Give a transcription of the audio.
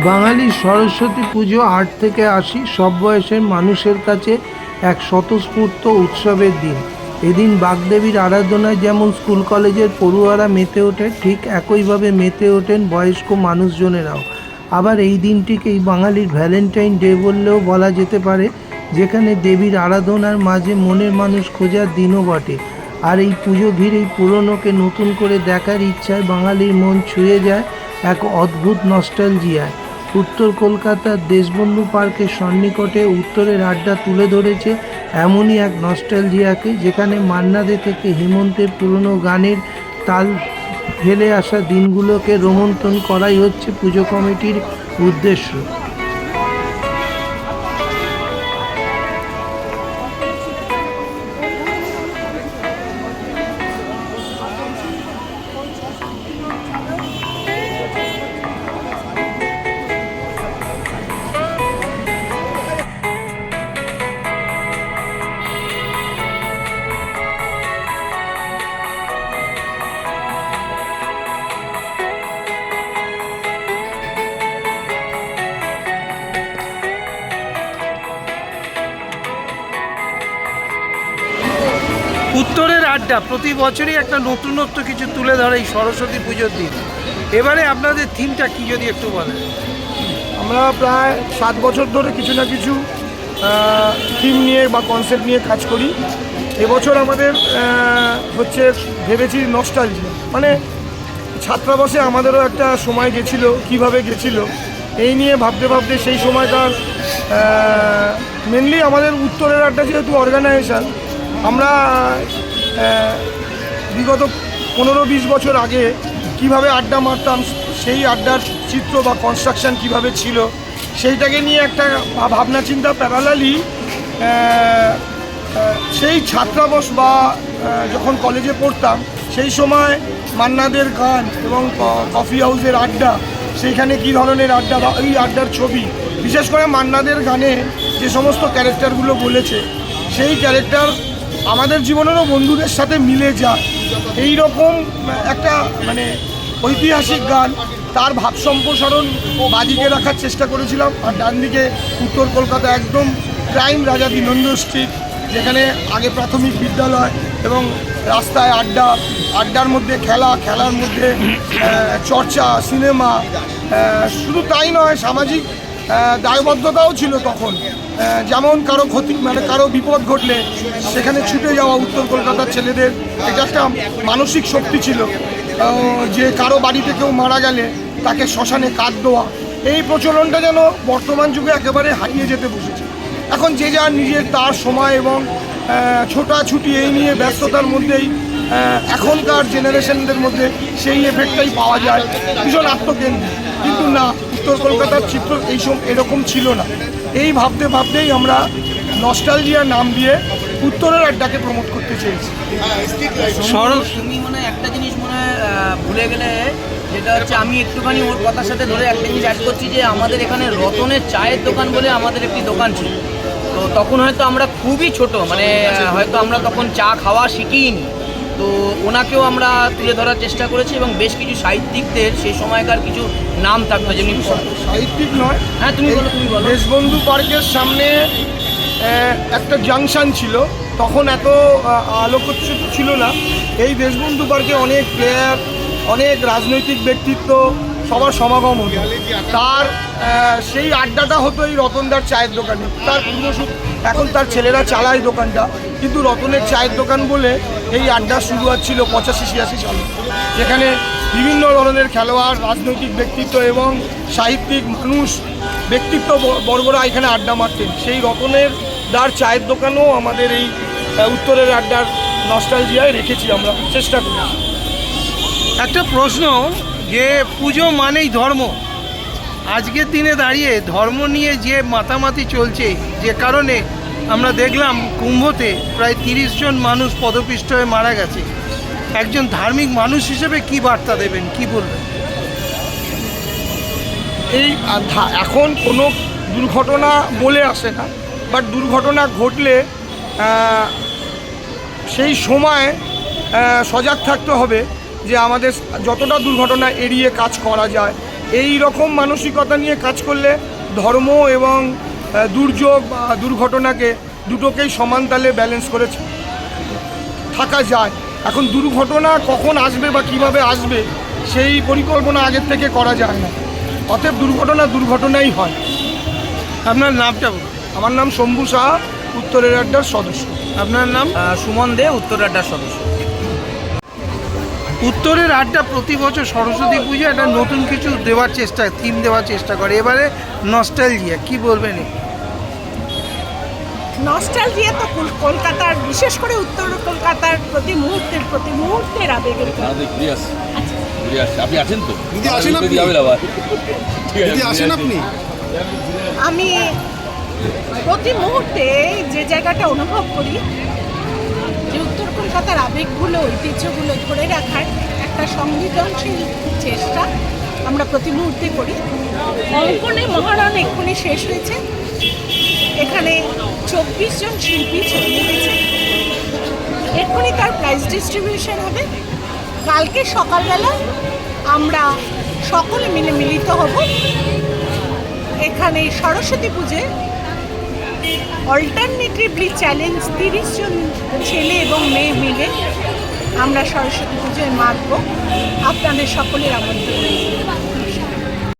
বাঙালির সরস্বতী পুজো ৮ থেকে ৮০ সব বয়সের মানুষের কাছে এক স্বতঃস্ফূর্ত উৎসবের দিন। এদিন বাগদেবীর আরাধনায় যেমন স্কুল কলেজের পড়ুয়ারা মেতে ওঠে, ঠিক একইভাবে মেতে ওঠেন বয়স্ক মানুষজনেরাও। আবার এই দিনটিকেই বাঙালির ভ্যালেন্টাইন ডে বললেও বলা যেতে পারে, যেখানে দেবীর আরাধনার মাঝে মনের মানুষ খোঁজার দিনও বটে। আর এই পুজো ঘিরেই পুরনোকে নতুন করে দেখার ইচ্ছায় বাঙালির মন ছুঁয়ে যায় এক অদ্ভুত নস্টালজিয়ায়। উত্তর কলকাতার দেশবন্ধু পার্কের সন্নিকটে উত্তরের আড্ডা তুলে ধরেছে এমনই এক নস্টালজিয়াকে, যেখানে মান্না দে থেকে হেমন্তের পুরনো গানের তাল ফেলে আসা দিনগুলোকে রোমন্থন করাই হচ্ছে পুজো কমিটির উদ্দেশ্য। উত্তরের আড্ডা প্রতি বছরই একটা নতুনত্ব কিছু তুলে ধরে এই সরস্বতী পুজোর দিন। এবারে আপনাদের থিমটা কি যদি একটু বলেন। আমরা প্রায় 7 বছর ধরে কিছু না কিছু থিম নিয়ে বা কনসেপ্ট নিয়ে কাজ করি। এবছর আমাদের হচ্ছে ভেবেছি নস্টালজিয়া, মানে ছাত্রাবাসে আমাদেরও একটা সময় গেছিলো, কিভাবে গেছিলো এই নিয়ে ভাবতে ভাবতে সেই সময়কার মেনলি আমাদের উত্তরের আড্ডা যেহেতু অর্গানাইজেশান, আমরা বিগত 15-20 বছর আগে কিভাবে আড্ডা মারতাম, সেই আড্ডার চিত্র বা কনস্ট্রাকশান কিভাবে ছিল সেইটাকে নিয়ে একটা ভাবনা চিন্তা প্যারালালি সেই ছাত্রাবাস বা যখন কলেজে পড়তাম সেই সময় মান্নাদের গান এবং কফি হাউসের আড্ডা, সেইখানে কী ধরনের আড্ডা বা ওই আড্ডার ছবি, বিশেষ করে মান্নাদের গানে যে সমস্ত ক্যারেক্টারগুলো বলেছে সেই ক্যারেক্টার আমাদের জীবনেরও বন্ধুদের সাথে মিলে যায়। এই রকম একটা মানে ঐতিহাসিক গান, তার ভাব সম্প্রসারণ বাদিকে রাখার চেষ্টা করেছিলাম। আর ডান দিকে উত্তর কলকাতা একদম ক্রাইম রাজা দীনন্দ স্ট্রিট, যেখানে আগে প্রাথমিক বিদ্যালয় এবং রাস্তায় আড্ডা, আড্ডার মধ্যে খেলা, খেলার মধ্যে চর্চা, সিনেমা, শুধু তাই নয় সামাজিক দায়বদ্ধতাও ছিল তখন। যেমন কারো ক্ষতি মানে কারো বিপদ ঘটলে সেখানে ছুটে যাওয়া উত্তর কলকাতার ছেলেদের, এটা একটা মানসিক শক্তি ছিল। যে কারো বাড়িতে কেউ মারা গেলে তাকে শ্মশানে কাঁধ দেওয়া, এই প্রচলনটা যেন বর্তমান যুগে একেবারে হারিয়ে যেতে বসেছে। এখন যে যার নিজের তার সময় এবং ছোটাছুটি এই নিয়ে ব্যস্ততার মধ্যেই এখনকার জেনারেশনদের মধ্যে সেই এফেক্টটাই পাওয়া যায়, ভীষণ আত্মকেন্দ্রিক। কিন্তু না, উত্তর কলকাতার চিত্র এরকম ছিল না। এই ভাবতে ভাবতেই আমরা নস্টালজিয়া নাম দিয়ে উত্তরের আড্ডাকে প্রমোট করতে চেয়েছি। তুমি মনে হয় একটা জিনিস মনে হয় ভুলে গেলে, যেটা হচ্ছে আমি একটুখানি ওর কথার সাথে ধরে একটা জিনিস অ্যাড করছি, যে আমাদের এখানে রতনের চায়ের দোকান বলে আমাদের একটি দোকান ছিল। তো তখন হয়তো আমরা খুবই ছোট, মানে হয়তো আমরা তখন চা খাওয়া শিখিনি। তো ওনাকেও আমরা তুলে ধরার চেষ্টা করেছি এবং বেশ কিছু সাহিত্যিকদের সেই সময়কার কিছু নাম থাকতো, যেমনি সাহিত্যিক নয়, হ্যাঁ তুমি বলো তুমি বলো। দেশবন্ধু পার্কের সামনে একটা জাংশন ছিল, তখন এত আলোকচ্ছুত ছিল না। এই দেশবন্ধু পার্কে অনেক প্লেয়ার, অনেক রাজনৈতিক ব্যক্তিত্ব সবার সমাগম হতো। তার সেই আড্ডাটা হতো এই রতনদার চায়ের দোকানে। তার পূর্বসূত্র, এখন তার ছেলেরা চালায় দোকানটা, কিন্তু রতনের চায়ের দোকান বলে এই আড্ডা শুরু হচ্ছিল 85-86 সালে, যেখানে বিভিন্ন ধরনের খেলোয়াড়, রাজনৈতিক ব্যক্তিত্ব এবং সাহিত্যিক মানুষ, ব্যক্তিত্ব বর্গরা এখানে আড্ডা মারতেন। সেই রতনের দার চায়ের দোকানও আমাদের এই উত্তরের আড্ডার নস্টালজিয়ায় রেখেছি, আমরা চেষ্টা করি। একটা প্রশ্ন, যে পুজো মানেই ধর্ম, আজকের দিনে দাঁড়িয়ে ধর্ম নিয়ে যে মাতামাতি চলছে, যে কারণে আমরা দেখলাম কুম্ভতে প্রায় 30 জন মানুষ পদপিষ্ট হয়ে মারা গেছে, একজন ধার্মিক মানুষ হিসেবে কি বার্তা দেবেন, কি বলবেন? এই এখন কোনো দুর্ঘটনা বলে আসে না, বাট দুর্ঘটনা ঘটলে সেই সময় সজাগ থাকতে হবে যে আমাদের যতটা দুর্ঘটনা এড়িয়ে কাজ করা যায় এই রকম মানসিকতা নিয়ে কাজ করলে ধর্ম এবং দুর্যোগ বা দুর্ঘটনাকে দুটোকেই সমান তালে ব্যালেন্স করে থাকা যায়। এখন দুর্ঘটনা কখন আসবে বা কিভাবে আসবে সেই পরিকল্পনা আগের থেকে করা যায় না, অতএব দুর্ঘটনাই হয়। আপনার নামটা বলুন। আমার নাম শম্ভু সাহা, উত্তরের আড্ডার সদস্য। আপনার নাম? সুমন দে, উত্তর আড্ডার সদস্য। উত্তরের আড্ডা প্রতি বছর সরস্বতী পুজো একটা নতুন কিছু দেওয়ার চেষ্টা, থিম দেওয়ার চেষ্টা করে। এবারে নস্টালজিয়া, কি বলবেন? নস্টালজিয়া তো কলকাতার, বিশেষ করে উত্তর কলকাতার প্রতি মুহূর্তের আবেগের। আপনি আছেন তো? দিদি আসেন আপনি? দিদি আসেন আপনি? আমি প্রতি মুহূর্তে যে জায়গাটা অনুভব করি যে উত্তর কলকাতার আবেগগুলো, ঐতিহ্যগুলো ধরে রাখার একটা সংবেদনশীল চেষ্টা আমরা প্রতি মুহূর্তে করি। অঙ্কনে মহারণ এক্ষুনি শেষ হয়েছে, এখানে 24 জন শিল্পী ছবি এঁকেছে, এক্ষুনি তার প্রাইজ ডিস্ট্রিবিউশন হবে। কালকে সকালবেলা আমরা সকলে মিলে মিলিত হব এখানে সরস্বতী পুজোয়। অল্টারনেটিভলি চ্যালেঞ্জ 30 জন ছেলে এবং মেয়ে মিলে আমরা সরস্বতী পুজোয় মাতব। আপনাদের সকলের আমন্ত্রণ।